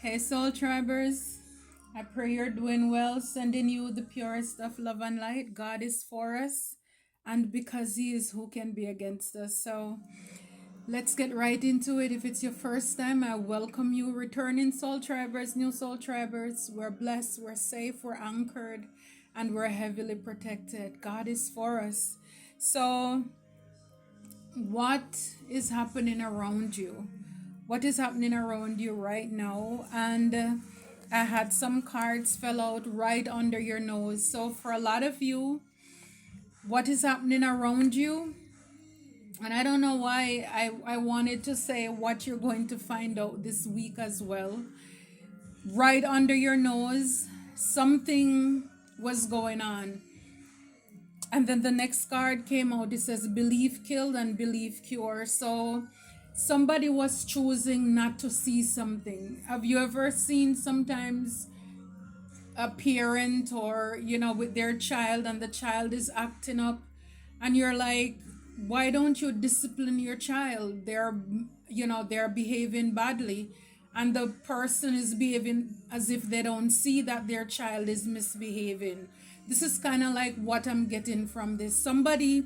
Hey, Soul Tribers. I pray you're doing well, sending you the purest of love and light. God is for us, and because He is, who can be against us? So let's get right into it. If it's your first time, I welcome you, returning Soul Tribers, new Soul Tribers. We're blessed, we're safe, we're anchored, and we're heavily protected. God is for us. So, what is happening around you? What is happening around you right now? And I had some cards fell out right under your nose. So for a lot of you, what is happening around you? And I don't know why I wanted to say what you're going to find out this week as well. Right under your nose, something was going on. And then the next card came out. It says belief killed and belief cure. So somebody was choosing not to see something. Have you ever seen sometimes a parent or with their child, and the child is acting up, and you're like, why don't you discipline your child? They're behaving badly, and the person is behaving as if they don't see that their child is misbehaving. This is kind of like what I'm getting from this. Somebody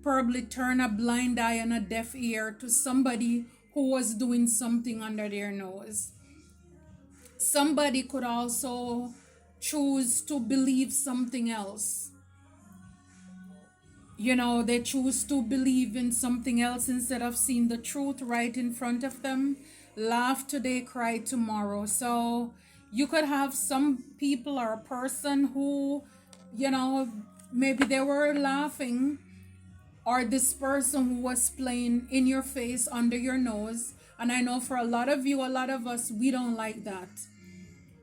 probably turned a blind eye and a deaf ear to somebody who was doing something under their nose. Somebody could also choose to believe something else. They choose to believe in something else instead of seeing the truth right in front of them. Laugh today, cry tomorrow. So you could have some people or a person who, you know, maybe they were laughing, or this person who was playing in your face under your nose. And I know for a lot of you, a lot of us, we don't like that.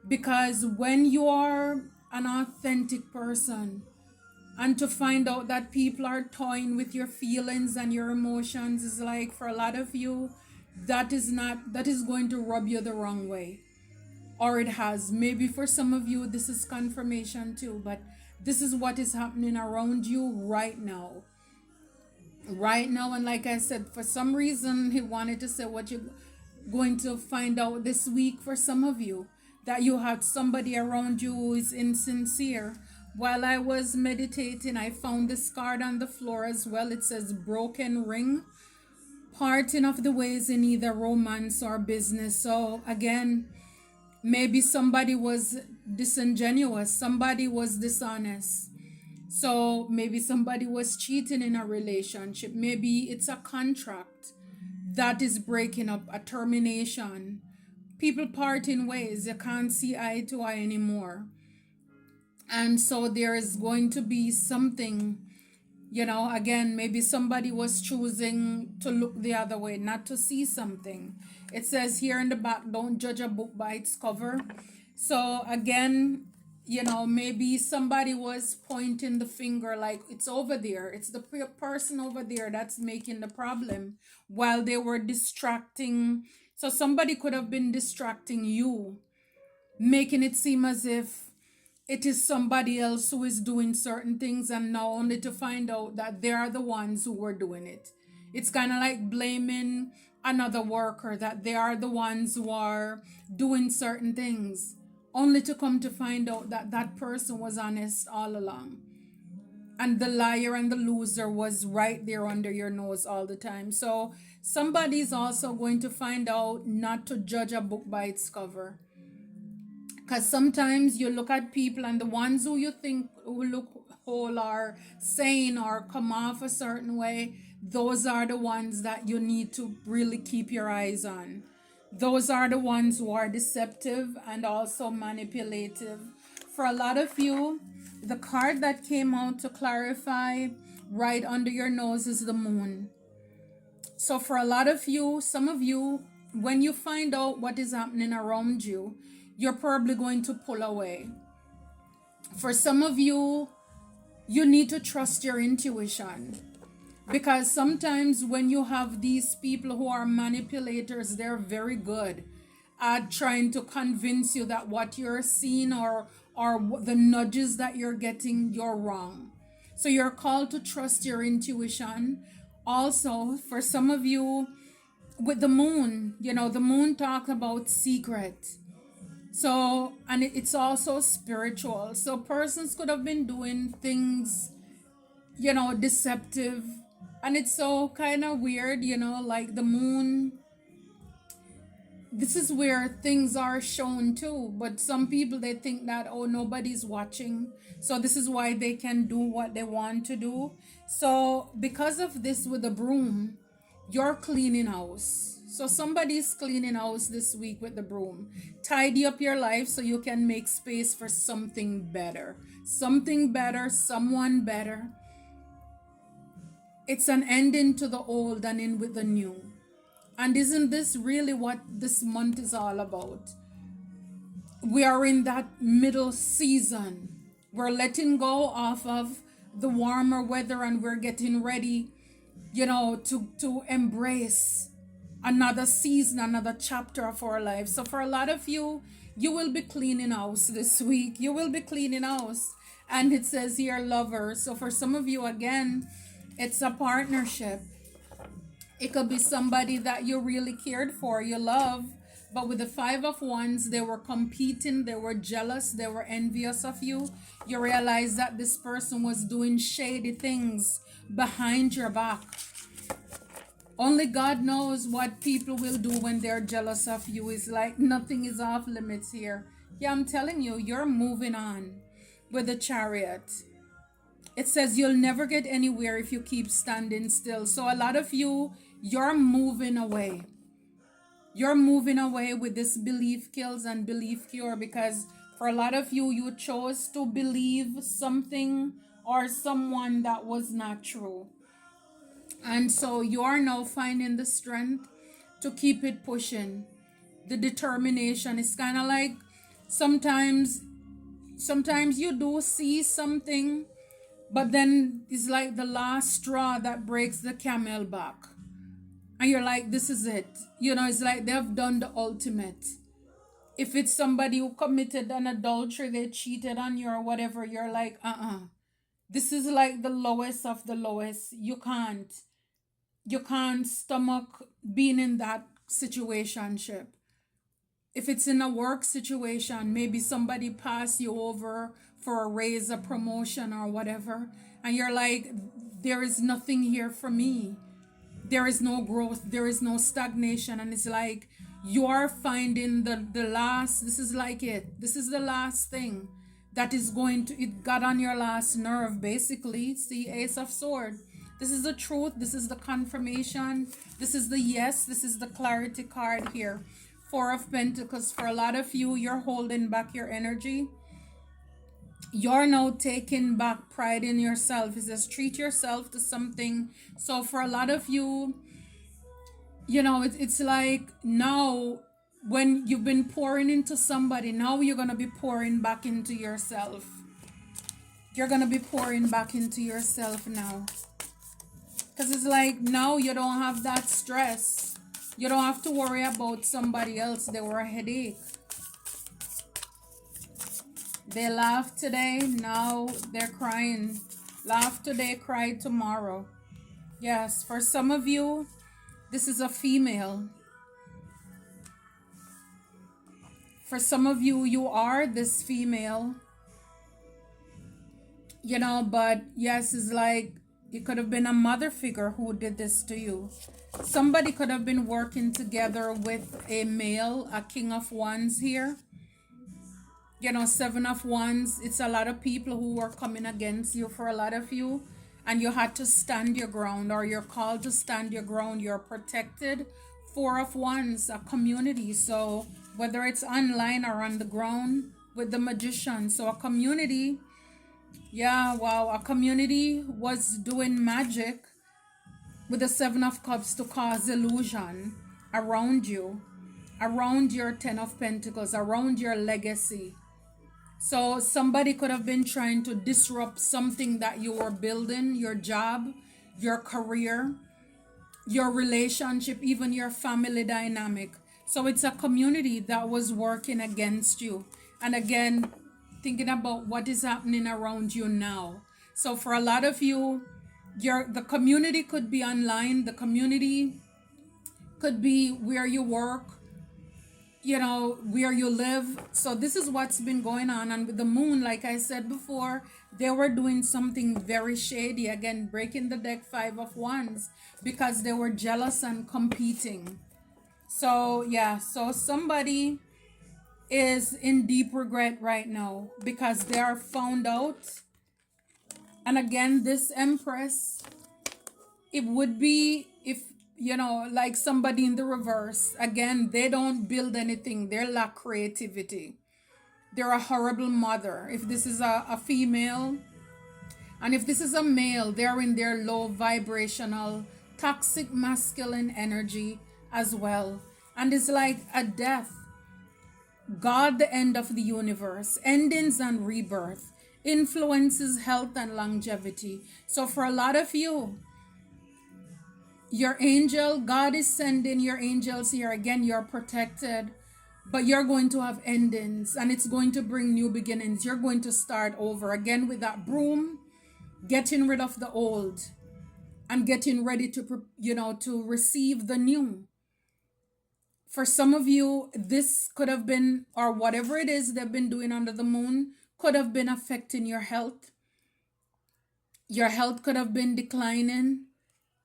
Because when you are an authentic person, and to find out that people are toying with your feelings and your emotions is like, for a lot of you, that is going to rub you the wrong way. Or it has. Maybe for some of you, this is confirmation too, but this is what is happening around you right now. Right now, and like I said, for some reason, he wanted to say what you're going to find out this week for some of you, that you had somebody around you who is insincere. While I was meditating, I found this card on the floor as well. It says broken ring, parting of the ways in either romance or business. So again, maybe somebody was disingenuous, somebody was dishonest. So maybe somebody was cheating in a relationship. Maybe it's a contract that is breaking up, a termination. People part in ways. You can't see eye to eye anymore. And so there is going to be something, again, maybe somebody was choosing to look the other way, not to see something. It says here in the back, don't judge a book by its cover. So again, maybe somebody was pointing the finger like, it's over there. It's the person over there that's making the problem, while they were distracting. So somebody could have been distracting you, making it seem as if it is somebody else who is doing certain things, and now only to find out that they are the ones who were doing it. It's kind of like blaming another worker, that they are the ones who are doing certain things, only to come to find out that that person was honest all along. And the liar and the loser was right there under your nose all the time. So somebody's also going to find out not to judge a book by its cover. Because sometimes you look at people, and the ones who you think who look whole or sane or come off a certain way, those are the ones that you need to really keep your eyes on. Those are the ones who are deceptive and also manipulative. For a lot of you, the card that came out to clarify right under your nose is the moon. So for a lot of you, some of you, when you find out what is happening around you, you're probably going to pull away. For some of you, you need to trust your intuition. Because sometimes when you have these people who are manipulators, they're very good at trying to convince you that what you're seeing or the nudges that you're getting, you're wrong. So you're called to trust your intuition. Also, for some of you, with the moon, the moon talks about secret. So, and it's also spiritual. So, persons could have been doing things, deceptive. And it's so kind of weird, like the moon. This is where things are shown too. But some people, they think that, oh, nobody's watching. So, this is why they can do what they want to do. So, because of this with the broom, you're cleaning house. So somebody's cleaning house this week with the broom. Tidy up your life so you can make space for something better. Something better, someone better. It's an ending to the old and in with the new. And isn't this really what this month is all about? We are in that middle season. We're letting go off of the warmer weather and we're getting ready, to embrace another season, another chapter of our life. So for a lot of you, you will be cleaning house this week. You will be cleaning house. And it says here, lover. So for some of you, again, it's a partnership. It could be somebody that you really cared for, you love. But with the Five of Wands, they were competing, they were jealous, they were envious of you. You realize that this person was doing shady things behind your back. Only God knows what people will do when they're jealous of you. It's like nothing is off limits here. Yeah, I'm telling you, you're moving on with the Chariot. It says you'll never get anywhere if you keep standing still. So a lot of you, you're moving away. You're moving away with this belief kills and belief cure, because for a lot of you, you chose to believe something or someone that was not true. And so you are now finding the strength to keep it pushing. The determination is kind of like sometimes you do see something, but then it's like the last straw that breaks the camel back. And you're like, this is it. It's like they've done the ultimate. If it's somebody who committed an adultery, they cheated on you or whatever, you're like, this is like the lowest of the lowest. You can't stomach being in that situationship. If it's in a work situation, maybe somebody pass you over for a raise, a promotion or whatever, and you're like, there is nothing here for me. There is no growth, there is no stagnation, and it's like you're finding the last, this is like it. This is the last thing that is going to, it got on your last nerve, basically. See, Ace of Sword. This is the truth, this is the confirmation, this is the yes, this is the clarity card here. Four of Pentacles. For a lot of you, you're holding back your energy. You're now taking back pride in yourself. It says treat yourself to something. So for a lot of you, it's like now when you've been pouring into somebody, now you're going to be pouring back into yourself. You're going to be pouring back into yourself now. Because it's like now you don't have that stress. You don't have to worry about somebody else. They were a headache. They laughed today, now they're crying. Laugh today, cry tomorrow. Yes, for some of you, this is a female. For some of you, you are this female. But yes, it's like it could have been a mother figure who did this to you. Somebody could have been working together with a male, a King of Wands here. Seven of Wands, it's a lot of people who are coming against you for a lot of you. And you had to stand your ground, or you're called to stand your ground. You're protected. Four of Wands, a community. So whether it's online or on the ground with the Magician. So a community, yeah, wow. A community was doing magic with the Seven of Cups to cause illusion around you, around your Ten of Pentacles, around your legacy. So somebody could have been trying to disrupt something that you were building, your job, your career, your relationship, even your family dynamic. So it's a community that was working against you. And again, thinking about what is happening around you now. So for a lot of you, the community could be online. The community could be where you work. where you live. So this is what's been going on. And with the moon, like I said before, they were doing something very shady, again breaking the deck, 5 of Wands, because they were jealous and competing. So yeah, so somebody is in deep regret right now because they are found out. And again, this Empress, it would be if, like somebody in the reverse. Again, they don't build anything, they lack creativity. They're a horrible mother. If this is a female, and if this is a male, they're in their low vibrational, toxic masculine energy as well. And it's like a death. God, the end of the universe, endings and rebirth, influences health and longevity. So for a lot of you, your angel, God is sending your angels here. Again, you're protected, but you're going to have endings and it's going to bring new beginnings. You're going to start over again with that broom, getting rid of the old and getting ready to, to receive the new. For some of you, this could have been, or whatever it is they've been doing under the moon, could have been affecting your health. Your health could have been declining.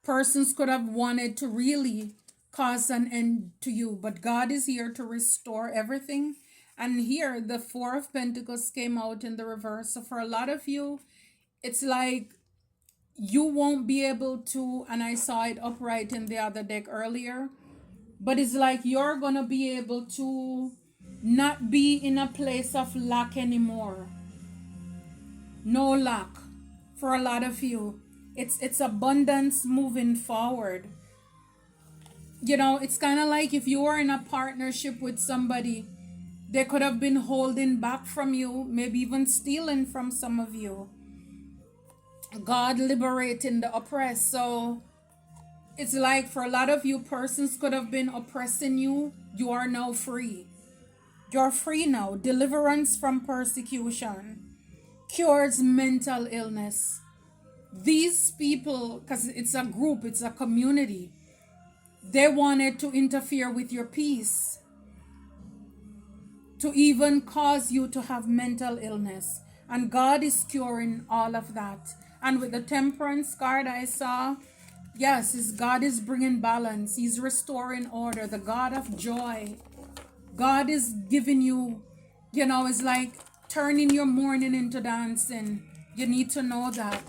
Persons could have wanted to really cause an end to you, but God is here to restore everything. And here, the Four of Pentacles came out in the reverse. So for a lot of you, it's like you won't be able to, and I saw it upright in the other deck earlier, but it's like you're gonna be able to not be in a place of lack anymore. No lack for a lot of you. It's abundance moving forward. It's kind of like if you were in a partnership with somebody, they could have been holding back from you, maybe even stealing from some of you. God liberating the oppressed. So it's like for a lot of you, persons could have been oppressing you. You are now free. You're free now. Deliverance from persecution. Cures mental illness. These people, because it's a group, it's a community, they wanted to interfere with your peace, to even cause you to have mental illness. And God is curing all of that. And with the Temperance card I saw, yes, God is bringing balance. He's restoring order. The God of joy. God is giving you, it's like turning your mourning into dancing. You need to know that.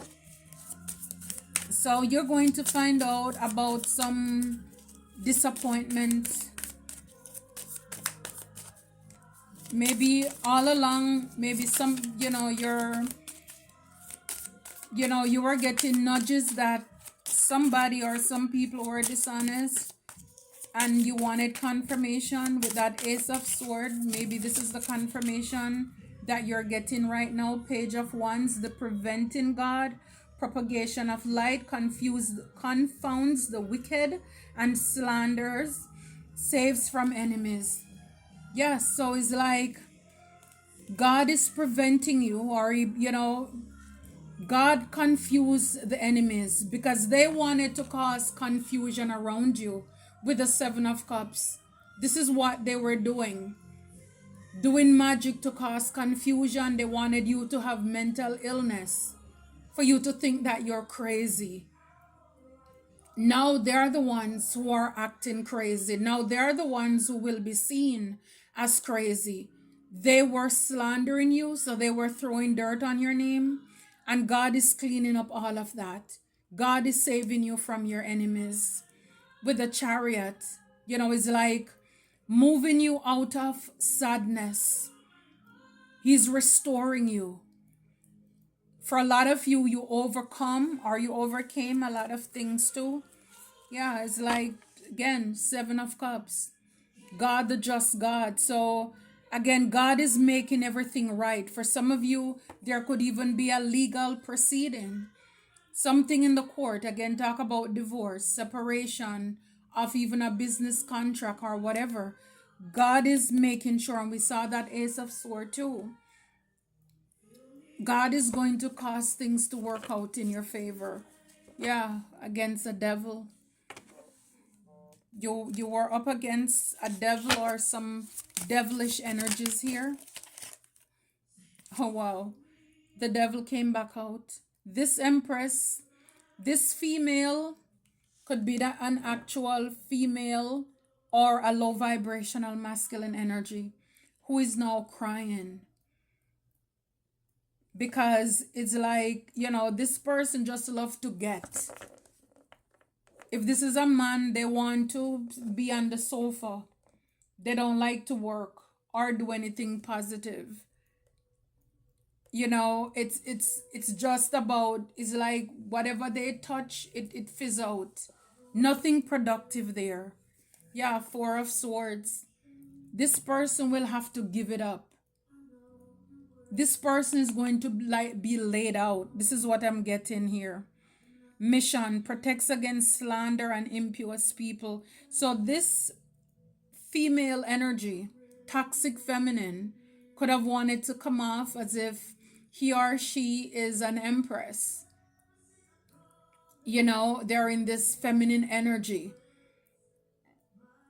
So you're going to find out about some disappointment. Maybe all along, maybe some, you were getting nudges that somebody or some people were dishonest and you wanted confirmation with that Ace of Swords. Maybe this is the confirmation that you're getting right now. Page of Wands, the preventing God, propagation of light, confounds the wicked and slanders, saves from enemies. Yes, so it's like God is preventing you, or God confused the enemies because they wanted to cause confusion around you with the Seven of Cups. This is what they were doing magic to cause confusion. They wanted you to have mental illness, for you to think that you're crazy. Now they're the ones who are acting crazy. Now they're the ones who will be seen as crazy. They were slandering you, so they were throwing dirt on your name. And God is cleaning up all of that. God is saving you from your enemies. With the Chariot, it's like moving you out of sadness. He's restoring you. For a lot of you, you overcome or you overcame a lot of things too. Yeah, it's like, again, Seven of Cups. God, the just God. So, again, God is making everything right. For some of you, there could even be a legal proceeding. Something in the court. Again, talk about divorce, separation of even a business contract or whatever. God is making sure, and we saw that Ace of Swords too. God is going to cause things to work out in your favor. Yeah, against the devil. You were up against a devil or some devilish energies here. Oh wow. The devil came back out. This empress, this female could be an actual female or a low vibrational masculine energy who is now crying because it's like, this person just love to get. If this is a man, they want to be on the sofa. They don't like to work or do anything positive. It's just about, it's like whatever they touch, it fizz out. Nothing productive there. Yeah, Four of Swords. This person will have to give it up. This person is going to be laid out. This is what I'm getting here. Mission protects against slander and impious people. So this female energy, toxic feminine, could have wanted to come off as if he or she is an empress. They're in this feminine energy.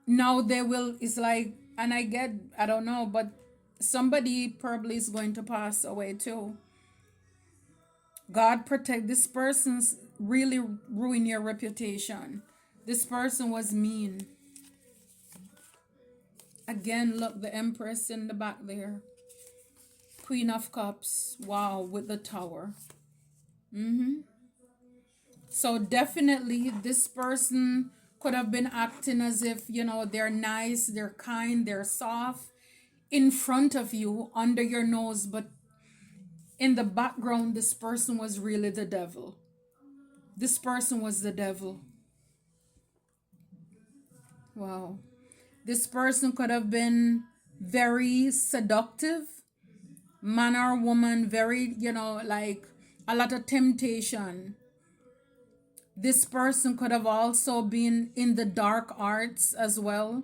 Now they will, it's like, and I don't know, but somebody probably is going to pass away too. God protect this person's really ruin your reputation. This person was mean. Again, look, the Empress in the back there. Queen of Cups. Wow, with the Tower. So definitely this person could have been acting as if, they're nice, they're kind, they're soft in front of you, under your nose, but in the background, this person was really the devil. This person was the devil. Wow. This person could have been very seductive, man or woman, very, like a lot of temptation. This person could have also been in the dark arts as well.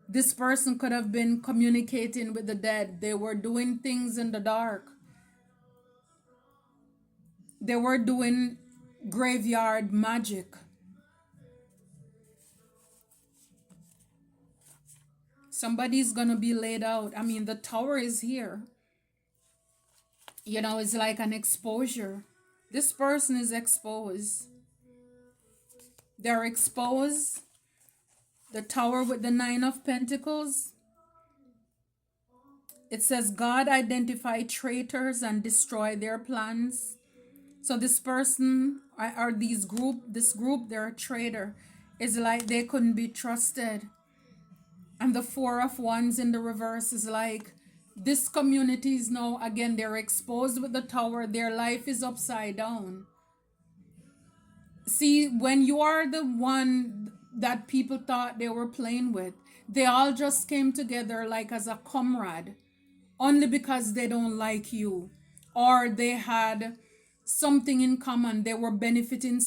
This person could have been communicating with the dead. They were doing things in the dark. They were doing graveyard magic. Somebody's gonna be laid out. I mean, the Tower is here. It's like an exposure. This person is exposed. They're exposed. The Tower with the Nine of Pentacles. It says God identify traitors and destroy their plans. So this person or this group, they're a traitor. It's like they couldn't be trusted. And the Four of Wands in the reverse is like this community is now, again, they're exposed with the Tower. Their life is upside down. See, when you are the one that people thought they were playing with, they all just came together like as a comrade, only because they don't like you or they had something in common. They were benefiting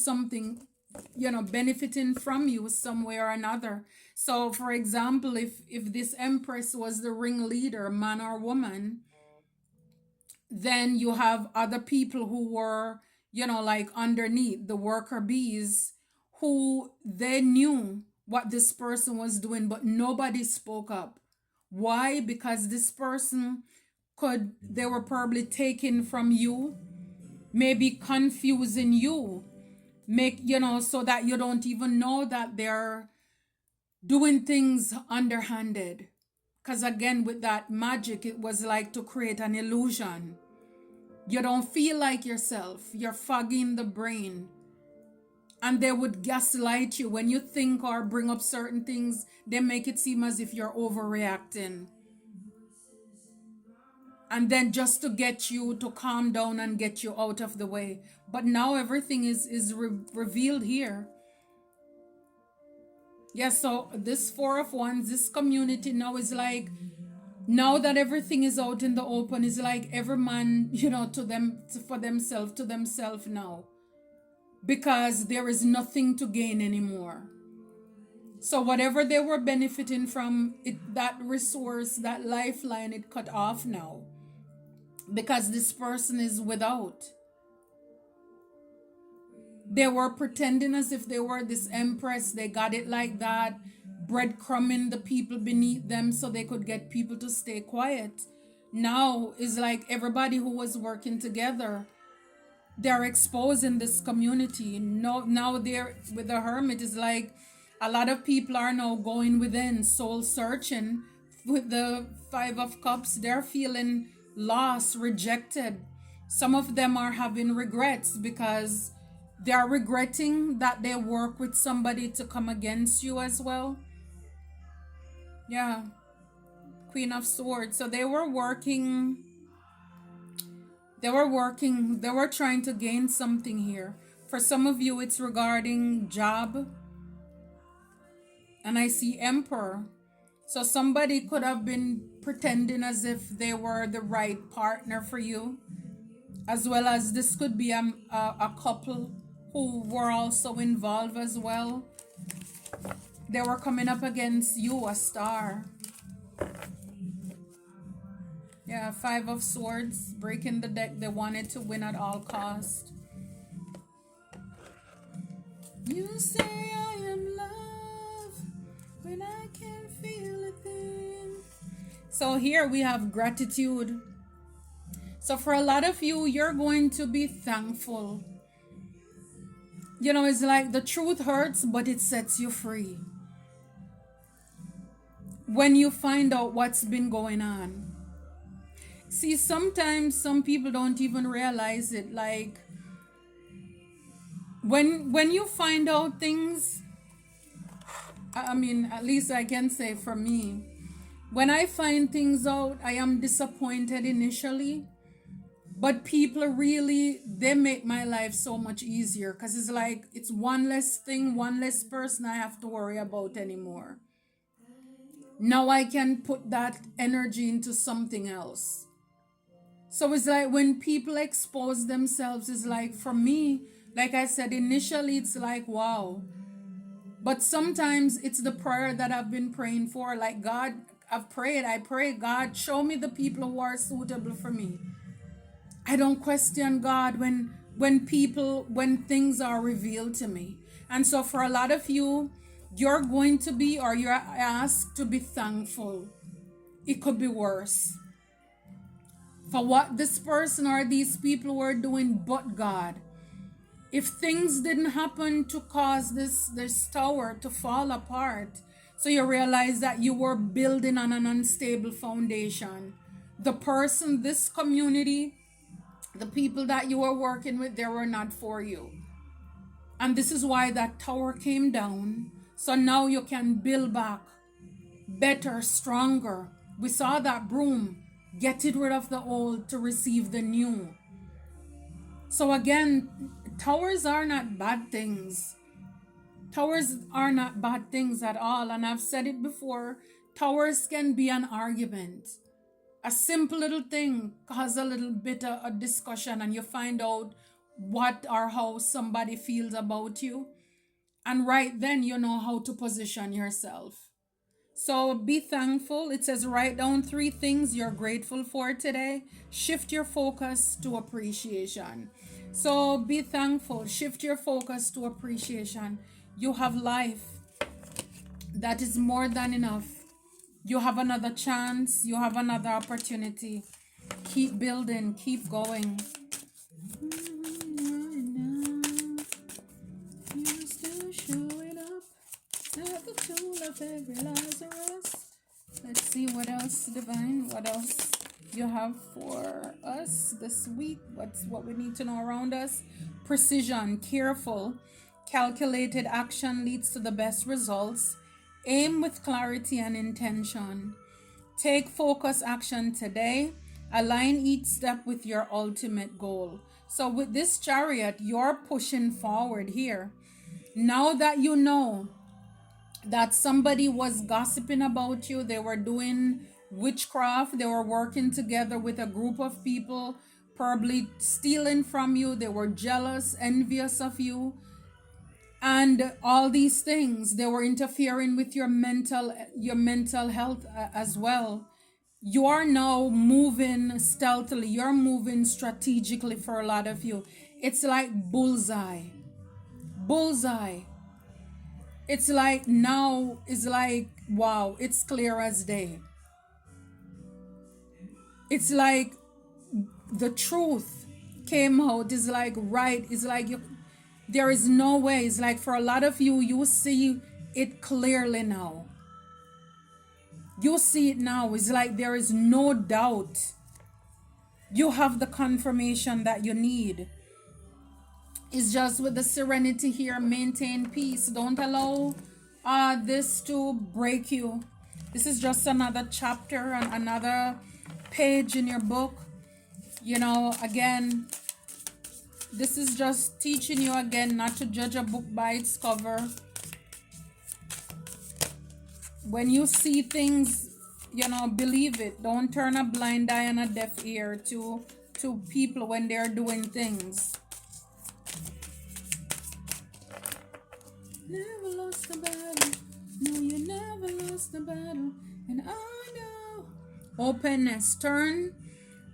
benefiting from you some way or another. So for example, if this Empress was the ringleader, man or woman, then you have other people who were, like underneath, the worker bees, who they knew what this person was doing, but nobody spoke up. Why? Because this person they were probably taken from you, maybe confusing you, so that you don't even know that they're doing things underhanded. Because again, with that magic, it was like to create an illusion. You don't feel like yourself. You're fogging the brain. And they would gaslight you. When you think or bring up certain things, they make it seem as if you're overreacting. And then just to get you to calm down and get you out of the way. But now everything is revealed here. Yes, so this Four of Wands, this community now is like, now that everything is out in the open, is like every man, for themselves now. Because there is nothing to gain anymore. So whatever they were benefiting from, that resource, that lifeline, it cut off now. Because this person is without. They were pretending as if they were this empress. They got it like that, breadcrumbing the people beneath them so they could get people to stay quiet. Now is like everybody who was working together, they're exposing this community. No, now they're with the hermit is like a lot of people are now going within, soul searching. With the Five of Cups, they're feeling lost, rejected. Some of them are having regrets because they're regretting that they work with somebody to come against you as well. Yeah, Queen of Swords. So they were trying to gain something here. For some of you, it's regarding job, and I see Emperor. So somebody could have been pretending as if they were the right partner for you, as well as this could be a couple who were also involved as well. They were coming up against you, a star. Yeah, Five of Swords, breaking the deck. They wanted to win at all cost. You say I am love when I can't feel a thing. So here we have gratitude. So for a lot of you, you're going to be thankful. You know, it's like the truth hurts, but it sets you free. When you find out what's been going on. See, sometimes some people don't even realize it. Like when you find out things, I mean, at least I can say for me, when I find things out, I am disappointed initially. But people really, they make my life so much easier because it's like it's one less thing, one less person I have to worry about anymore. Now I can put that energy into something else. So it's like when people expose themselves, it's like for me, like I said, initially it's like, wow. But sometimes it's the prayer that I've been praying for. Like, God, I pray, God, show me the people who are suitable for me. I don't question God when things are revealed to me. And so for a lot of you, you're going to be, or you're asked to be thankful. It could be worse for what this person or these people were doing, but God. If things didn't happen to cause this tower to fall apart, so you realize that you were building on an unstable foundation. The person, this community, the people that you were working with, they were not for you. And this is why that tower came down. So now you can build back better, stronger. We saw that broom getting rid of the old to receive the new. So again, towers are not bad things. Towers are not bad things at all. And I've said it before, towers can be an argument. A simple little thing cause a little bit of a discussion, and you find out what or how somebody feels about you. And right then you know how to position yourself. So be thankful. It says write down 3 things you're grateful for today. Shift your focus to appreciation. So be thankful. Shift your focus to appreciation. You have life. That is more than enough. You have another chance. You have another opportunity. Keep building. Keep going. You're still showing up. Like the tool of every Lazarus. Let's see what else, Divine. What else you have for us this week? What we need to know around us? Precision, careful, calculated action leads to the best results. Aim with clarity and intention. Take focus action today. Align each step with your ultimate goal. So with this chariot, you're pushing forward here. Now that you know that somebody was gossiping about you, they were doing witchcraft, they were working together with a group of people, probably stealing from you, they were jealous, envious of you, and all these things, they were interfering with your mental health as well. You are now moving stealthily, you're moving strategically. For a lot of you, it's like bullseye. bullseye. It's like now is like, wow, it's clear as day. It's like the truth came out. It's like, right, it's like there is no way. It's like for a lot of you, you see it clearly now. You see it now. It's like there is no doubt. You have the confirmation that you need. It's just with the serenity here, maintain peace. Don't allow this to break you. This is just another chapter and another page in your book. You know, again, this is just teaching you again not to judge a book by its cover. When you see things, you know, believe it. Don't turn a blind eye and a deaf ear to people when they're doing things. Never lost a battle. No, you never lost a battle. And I know. Openness. Turn.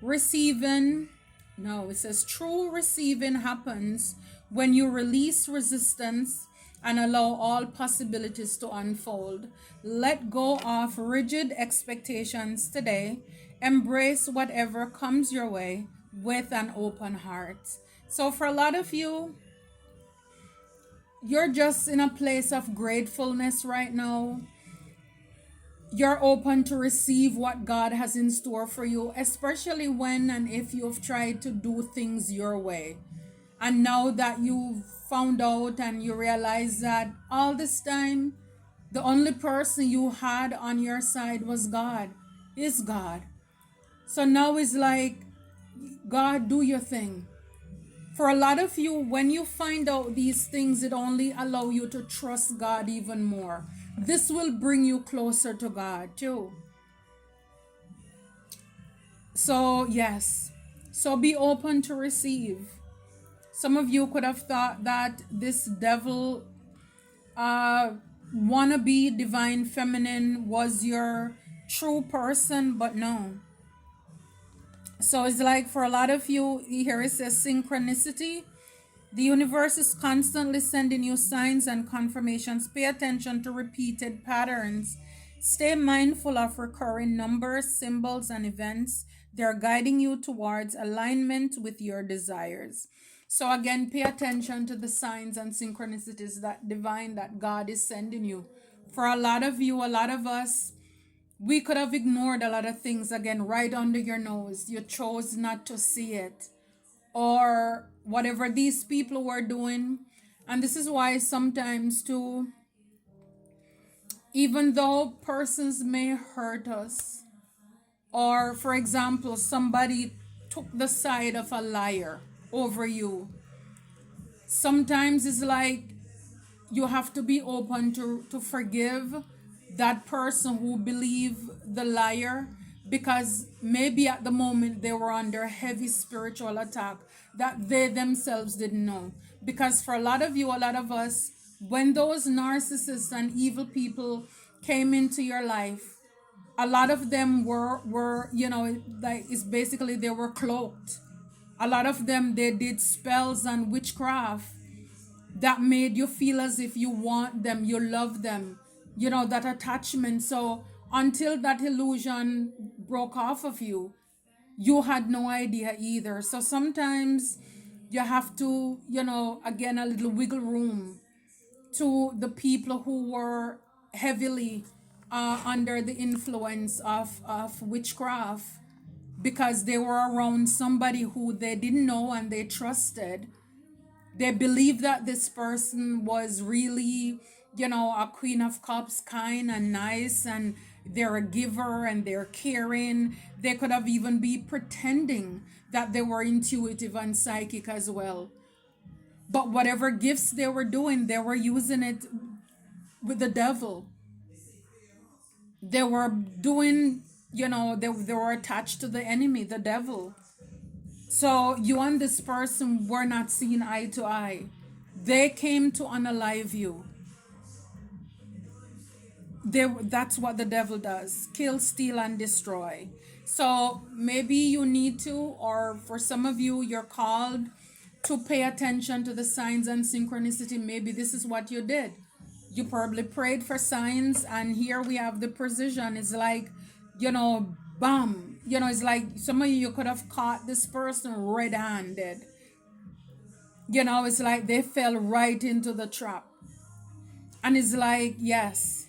Receiving. No, it says true receiving happens when you release resistance and allow all possibilities to unfold. Let go of rigid expectations today. Embrace whatever comes your way with an open heart. So for a lot of you, you're just in a place of gratefulness right now. You're open to receive what God has in store for you, especially when and if you've tried to do things your way. And now that you've found out and you realize that all this time, the only person you had on your side was God, is God. So now it's like, God, do your thing. For a lot of you, when you find out these things, it only allows you to trust God even more. This will bring you closer to God too. So yes, so be open to receive. Some of you could have thought that this devil wannabe divine feminine was your true person, but no. So it's like for a lot of you, here it says synchronicity. The universe is constantly sending you signs and confirmations. Pay attention to repeated patterns. Stay mindful of recurring numbers, symbols, and events. They're guiding you towards alignment with your desires. So again, pay attention to the signs and synchronicities that divine that God is sending you. For a lot of you, a lot of us, we could have ignored a lot of things again right under your nose. You chose not to see it, or whatever these people were doing. And this is why sometimes too, even though persons may hurt us, or for example somebody took the side of a liar over you, sometimes it's like you have to be open to forgive that person who believed the liar, because maybe at the moment they were under heavy spiritual attack that they themselves didn't know. Because for a lot of you, a lot of us, when those narcissists and evil people came into your life, a lot of them were you know, like it's basically they were cloaked. A lot of them, they did spells and witchcraft that made you feel as if you want them, you love them, you know, that attachment. So until that illusion broke off of you, you had no idea either. So sometimes you have to, you know, again, a little wiggle room to the people who were heavily under the influence of witchcraft, because they were around somebody who they didn't know and they trusted. They believed that this person was really, you know, a queen of cups, kind and nice, and they're a giver and they're caring. They could have even be pretending that they were intuitive and psychic as well. But whatever gifts they were doing, they were using it with the devil. They were doing, you know, they were attached to the enemy, the devil. So you and this person were not seen eye to eye. They came to unalive you. That's what the devil does: kill, steal, and destroy. So maybe you need to, or for some of you, you're called to pay attention to the signs and synchronicity. Maybe this is what you did. You probably prayed for signs, and here we have the precision. It's like, bam. It's like some of you could have caught this person red handed. It's like they fell right into the trap. And it's like, yes,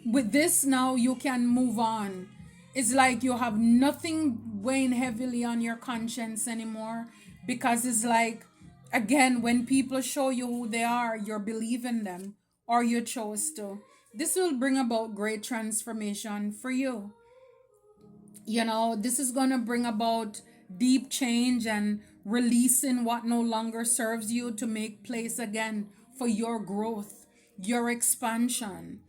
with this now you can move on. It's like you have nothing weighing heavily on your conscience anymore, because it's like, again, when people show you who they are, you're believing them, or you chose to. This will bring about great transformation for you. This is going to bring about deep change and releasing what no longer serves you to make place again for your growth, your expansion.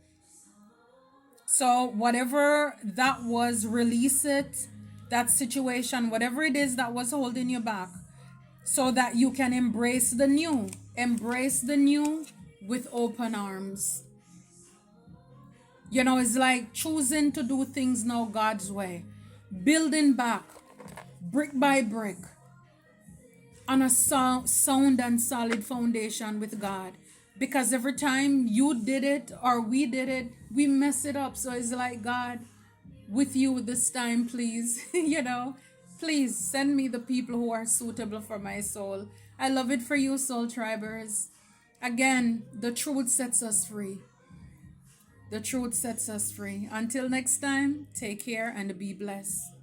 So whatever that was, release it, that situation, whatever it is that was holding you back, so that you can embrace the new. Embrace the new with open arms. It's like choosing to do things now God's way. Building back, brick by brick, on a sound and solid foundation with God. Because every time you did it or we did it, we mess it up. So it's like, God, with you this time, please, please send me the people who are suitable for my soul. I love it for you, soul tribers. Again, the truth sets us free. The truth sets us free. Until next time, take care and be blessed.